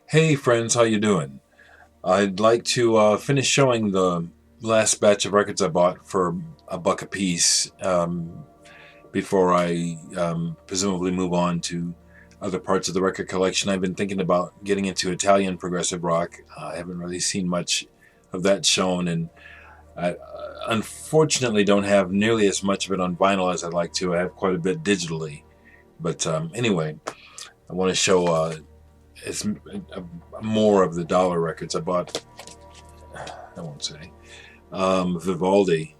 Hey friends, how you doing? I'd like to finish showing the last batch of records I bought for a buck a piece before I presumably move on to other parts of the record collection. I've been thinking about getting into Italian progressive rock. I haven't really seen much of that shown, and I unfortunately don't have nearly as much of it on vinyl as I'd like to. I have quite a bit digitally. But anyway, I want to show it's more of the dollar records I bought. I won't say Vivaldi,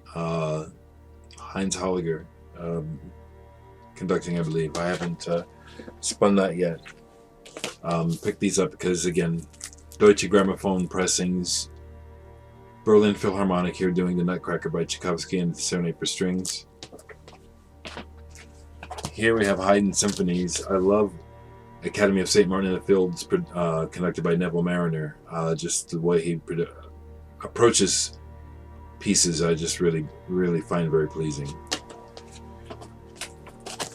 Heinz Holliger, conducting, I believe. I haven't spun that yet. Picked these up because, again, Deutsche Grammophon pressings, Berlin Philharmonic here doing the Nutcracker by Tchaikovsky and the Serenade for Strings. Here we have Haydn symphonies. I love Academy of St. Martin in the Fields, conducted by Neville Mariner. Just the way he approaches pieces, I just really find very pleasing.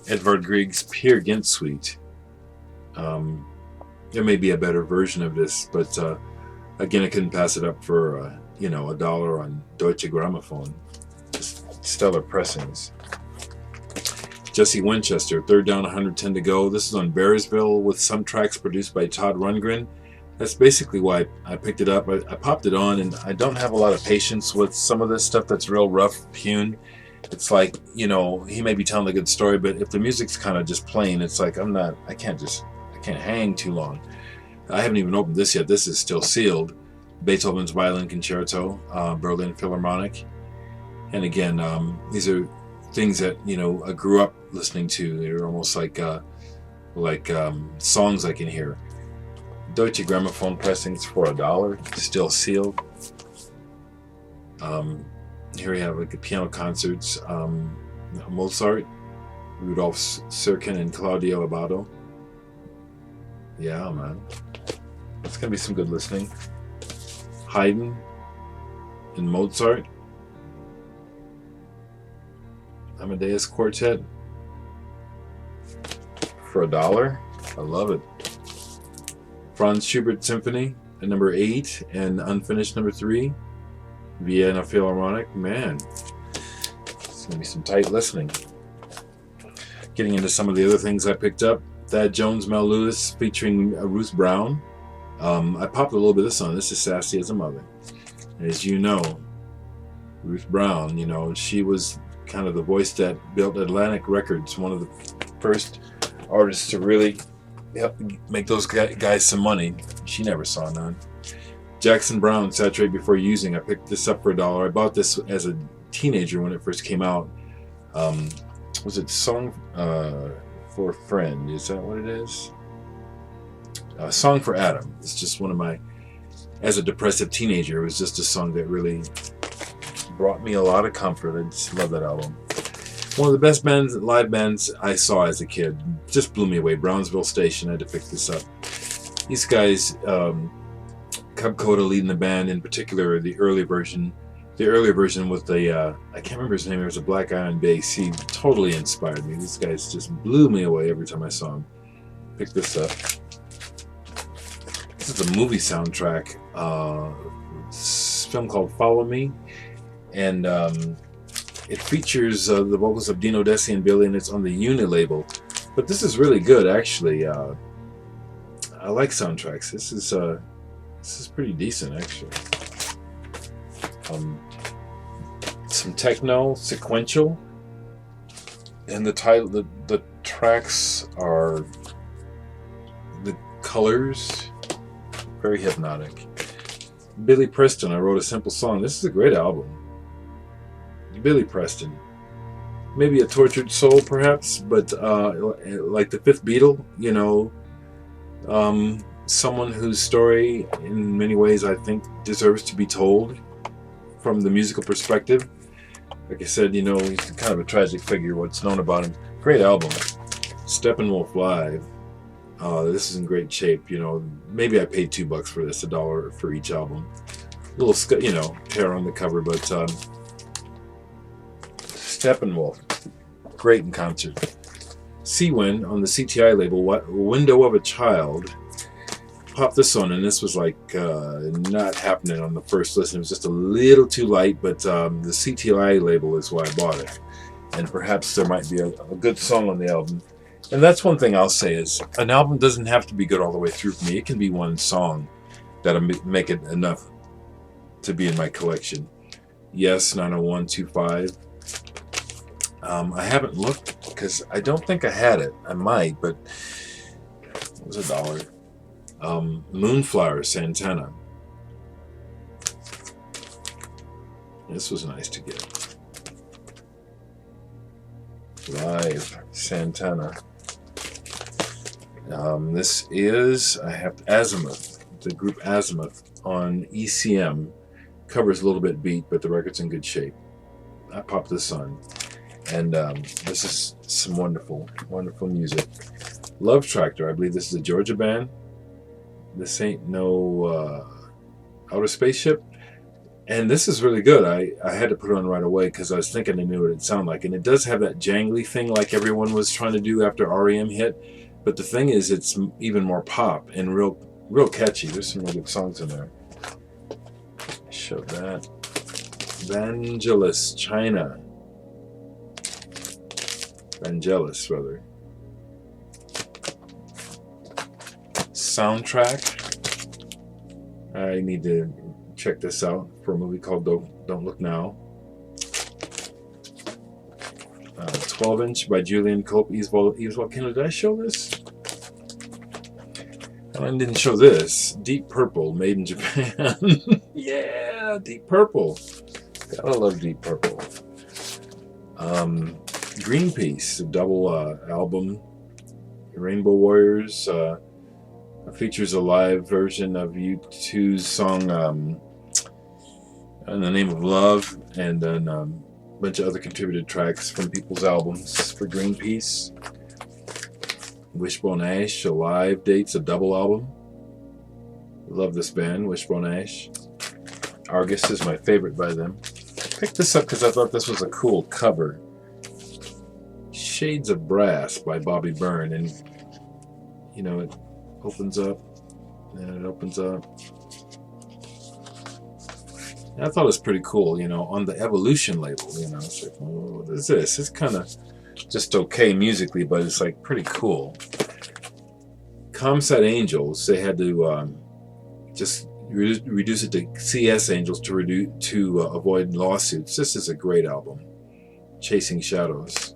Edvard Grieg's Peer Gynt Suite. There may be a better version of this, but again, I couldn't pass it up for $1 on Deutsche Grammophon. Just stellar pressings. Jesse Winchester, Third Down, 110 to Go. This is on Bearsville with some tracks produced by Todd Rundgren. That's basically why I picked it up. I popped it on, and I don't have a lot of patience with some of this stuff that's real rough hewn. It's like, he may be telling a good story, but if the music's kind of just plain, it's like I can't hang too long. I haven't even opened this yet. This is still sealed. Beethoven's Violin Concerto, Berlin Philharmonic. And again, these are things that I grew up listening to. They're almost like songs I can hear. Deutsche Grammophon pressings for $1, still sealed. Here we have the piano concerts. Mozart, Rudolf Serkin, and Claudio Abbado. Yeah, man, it's gonna be some good listening. Haydn and Mozart. Amadeus Quartet for $1. I love it. Franz Schubert Symphony at number 8 and Unfinished number 3. Vienna Philharmonic. Man, it's gonna be some tight listening. Getting into some of the other things I picked up. Thad Jones, Mel Lewis featuring Ruth Browne. I popped a little bit of this on. This is Sassy as a Mother. As you know, Ruth Browne, she was kind of the voice that built Atlantic Records, one of the first artists to really help make those guys some money. She never saw none. Jackson Browne, Saturate Before Using. I picked this up for $1. I bought this as a teenager when it first came out. Was it Song for a Friend? Is that what it is? Song for Adam. It's just one of my, as a depressive teenager, it was just a song that really brought me a lot of comfort. I just love that album. One of the best live bands I saw as a kid. Just blew me away. Brownsville Station. I had to pick this up. These guys, Cub Coda leading the band, in particular the earlier version with the, I can't remember his name, it was a black guy on bass. He totally inspired me. These guys just blew me away every time I saw him. Pick this up. This is a movie soundtrack. It's a film called Follow Me. And it features the vocals of Dino Desi and Billy, and it's on the Uni label. But this is really good, actually. I like soundtracks. This is pretty decent, actually. Some techno, Sequential, and the title, the tracks are, the colors, very hypnotic. Billy Preston, I wrote a simple song. This is a great album. Billy Preston, maybe a tortured soul perhaps, but like the Fifth Beatle, someone whose story in many ways I think deserves to be told from the musical perspective. Like I said, he's kind of a tragic figure, what's known about him. Great album. Steppenwolf Live. This is in great shape. Maybe I paid $2 for this, $1 for each album. A little, hair on the cover, but Steppenwolf, great in concert. Seawind on the CTI label, What Window of a Child. Popped this on, and this was like not happening on the first listen. It was just a little too light, but the CTI label is why I bought it. And perhaps there might be a good song on the album. And that's one thing I'll say is an album doesn't have to be good all the way through for me. It can be one song that'll make it enough to be in my collection. Yes, 90125. I haven't looked because I don't think I had it. I might, but it was $1. Moonflower, Santana. This was nice to get. Live, Santana. This is, I have Azimuth, the group Azimuth on ECM. Cover's a little bit beat, but the record's in good shape. I popped this on. And this is some wonderful, wonderful music. Love Tractor, I believe this is a Georgia band. This ain't no outer spaceship. And this is really good. I had to put it on right away because I was thinking I knew what it'd sound like. And it does have that jangly thing like everyone was trying to do after REM hit. But the thing is, it's even more pop and real catchy. There's some really good songs in there. Show that. Vangelis, China. Vangelis, rather. Soundtrack. I need to check this out for a movie called Don't Look Now. 12-inch by Julian Cope, Eves Volcano. Did I show this? I didn't show this. Deep Purple, made in Japan. Yeah, Deep Purple. Gotta love Deep Purple. Greenpeace, a double album. Rainbow Warriors features a live version of U2's song In the Name of Love, and then a bunch of other contributed tracks from people's albums for Greenpeace. Wishbone Ash, a live dates, a double album. Love this band, Wishbone Ash. Argus is my favorite by them. Picked this up because I thought this was a cool cover. Shades of Brass by Bobby Byrne, and you know, it opens up and it opens up. And I thought it was pretty cool, you know, on the Evolution label, you know. It's like, oh, what is this? It's kind of just okay musically, but it's like pretty cool. Comsat Angels, they had to just reduce it to CS Angels to avoid lawsuits. This is a great album. Chasing Shadows.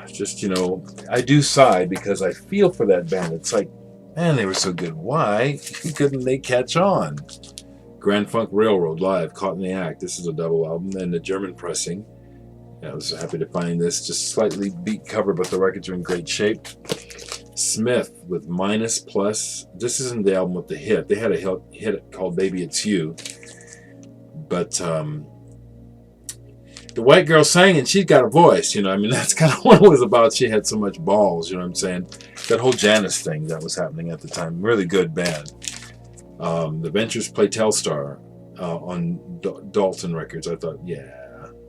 Just, you know, I do sigh because I feel for that band. It's like, man, they were so good. Why couldn't they catch on? Grand Funk Railroad live, Caught in the Act. This is a double album, and the German pressing. I was happy to find this. Just slightly beat cover, but the records are in great shape. Smith with Minus Plus. This isn't the album with the hit. They had a hit called Baby It's You. But the white girl sang, and she's got a voice, you know. I mean, that's kind of what it was about. She had so much balls, you know what I'm saying? That whole Janice thing that was happening at the time. Really good band. The Ventures play Telstar on Dalton Records. I thought, yeah,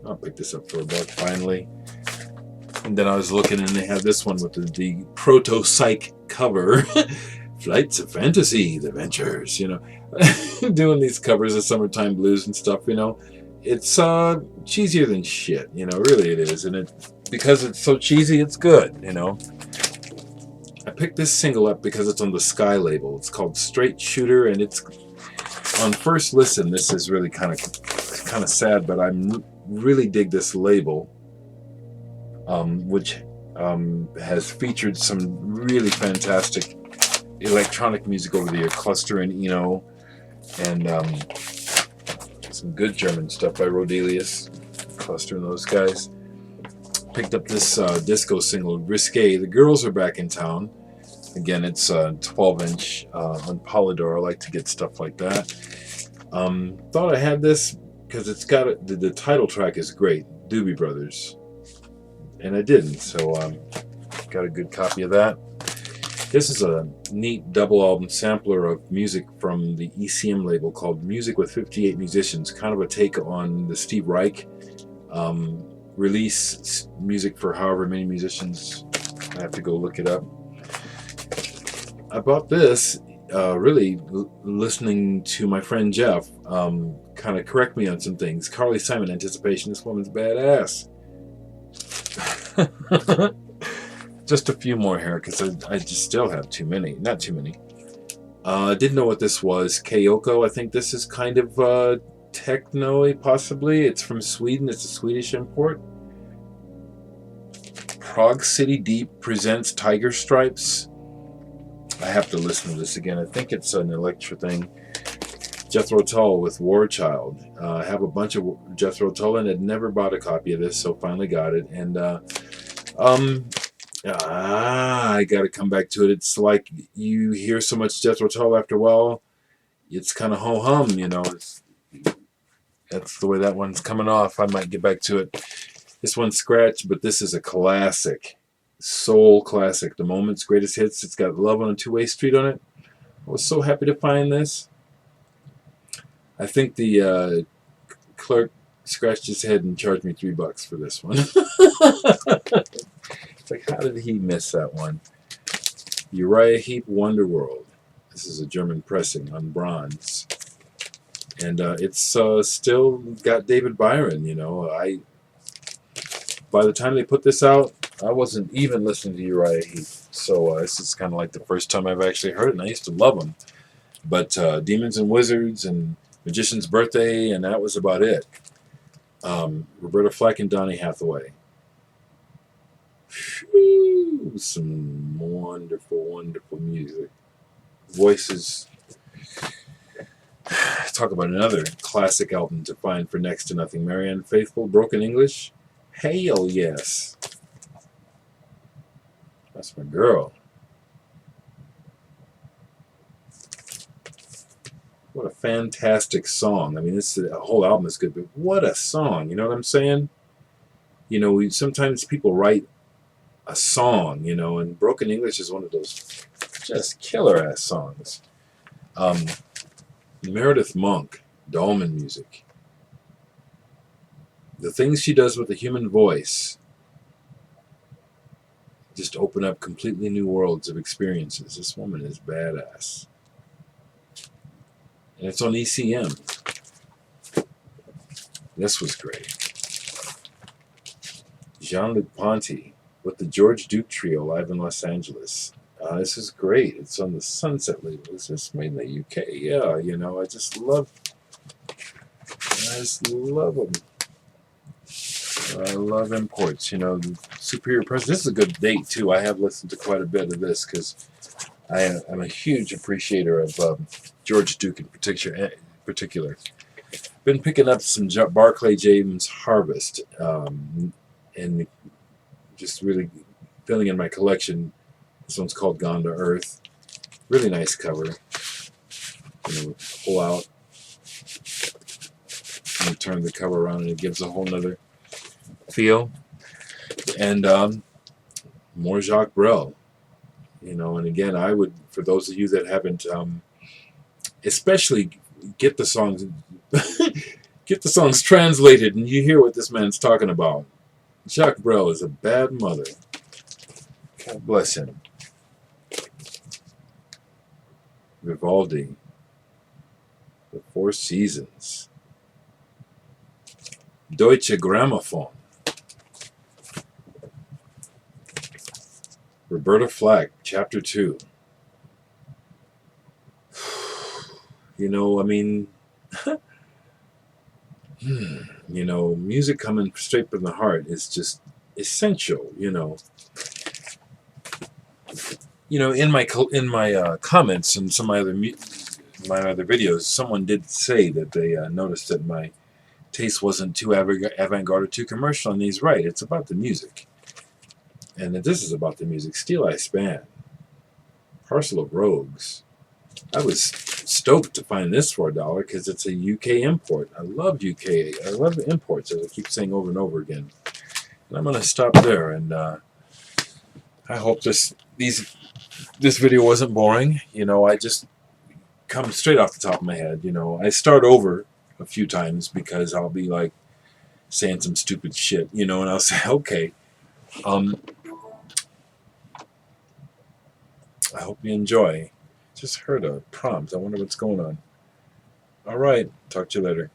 I'll pick this up for $1 finally. And then I was looking, and they had this one with the proto-psych cover. Flights of Fantasy, The Ventures, you know. Doing these covers of Summertime Blues and stuff, you know. It's cheesier than shit, you know, really it is. And because it's so cheesy, it's good, you know. I picked this single up because it's on the Sky label. It's called Straight Shooter, and it's on first listen. This is really kind of sad, but I really dig this label, which has featured some really fantastic electronic music over the year. Cluster and Eno, and some good German stuff by Rodelius, Cluster and those guys. Picked up this disco single, Risque. The Girls Are Back in Town. Again, it's 12-inch on Polydor. I like to get stuff like that. Thought I had this because it's got the title track is great, Doobie Brothers, and I didn't, so got a good copy of that. This is a neat double album sampler of music from the ECM label called Music with 58 Musicians, kind of a take on the Steve Reich release music for however many musicians. I have to go look it up. I bought this really listening to my friend Jeff kind of correct me on some things. Carly Simon, Anticipation. This woman's badass. Just a few more here because I just still have too many. Not too many. Didn't know what this was. Kyoko. I think this is kind of techno-y, possibly. It's from Sweden. It's a Swedish import. Prague City Deep presents Tiger Stripes. I have to listen to this again. I think it's an Electra thing. Jethro Tull with War Child. I have a bunch of Jethro Tull and had never bought a copy of this, so finally got it. And I got to come back to it. It's like you hear so much Jethro Tull after a while, it's kind of ho-hum, you know. That's the way that one's coming off. I might get back to it. This one's scratched, but this is a classic. Soul classic. The Moment's Greatest Hits. It's got Love on a Two-Way Street on it. I was so happy to find this. I think the clerk scratched his head and charged me $3 for this one. It's like, how did he miss that one? Uriah Heep, Wonderworld. This is a German pressing on bronze. And it's still got David Byron, you know. By the time they put this out, I wasn't even listening to Uriah Heep. So this is kind of like the first time I've actually heard it, and I used to love them. But Demons and Wizards and Magician's Birthday, and that was about it. Roberta Flack and Donny Hathaway. Whew, some wonderful, wonderful music. Voices. Talk about another classic album to find for next to nothing. Marianne Faithfull, Broken English. Hail yes. That's my girl. What a fantastic song. I mean, the whole album is good, but what a song. You know what I'm saying? You know, sometimes people write a song, you know, and Broken English is one of those just killer-ass songs. Meredith Monk, Dolman music. The things she does with the human voice just open up completely new worlds of experiences. This woman is badass. And it's on ECM. This was great. Jean-Luc Ponty with the George Duke Trio live in Los Angeles. This is great. It's on the Sunset label. Is this made in the UK? Yeah, you know, I just love them. I love imports, you know. Superior Press. This is a good date, too. I have listened to quite a bit of this because I'm a huge appreciator of George Duke in particular. Been picking up some Barclay James Harvest and just really filling in my collection. This one's called Gone to Earth. Really nice cover. You know, pull out and turn the cover around, and it gives a whole nother feel. And more Jacques Brel. You know, and again, I would, for those of you that haven't, especially get the songs, get the songs translated, and you hear what this man's talking about. Jacques Brel is a bad mother. God bless him. Vivaldi, The Four Seasons, Deutsche Grammophon, Roberta Flack, Chapter 2. You know, I mean, you know, music coming straight from the heart is just essential, you know. You know, in my comments and some of my other videos, someone did say that they noticed that my taste wasn't too avant-garde or too commercial, and he's right. It's about the music. And this is about the music. Steel Eye Span, Parcel of Rogues. I was stoked to find this for $1 because it's a UK import. I love UK. I love imports, as I keep saying over and over again. And I'm going to stop there. And I hope this video wasn't boring. You know, I just come straight off the top of my head. You know, I start over a few times because I'll be like saying some stupid shit, you know, and I'll say, okay. I hope you enjoy. Just heard a prompt. I wonder what's going on. All right. Talk to you later.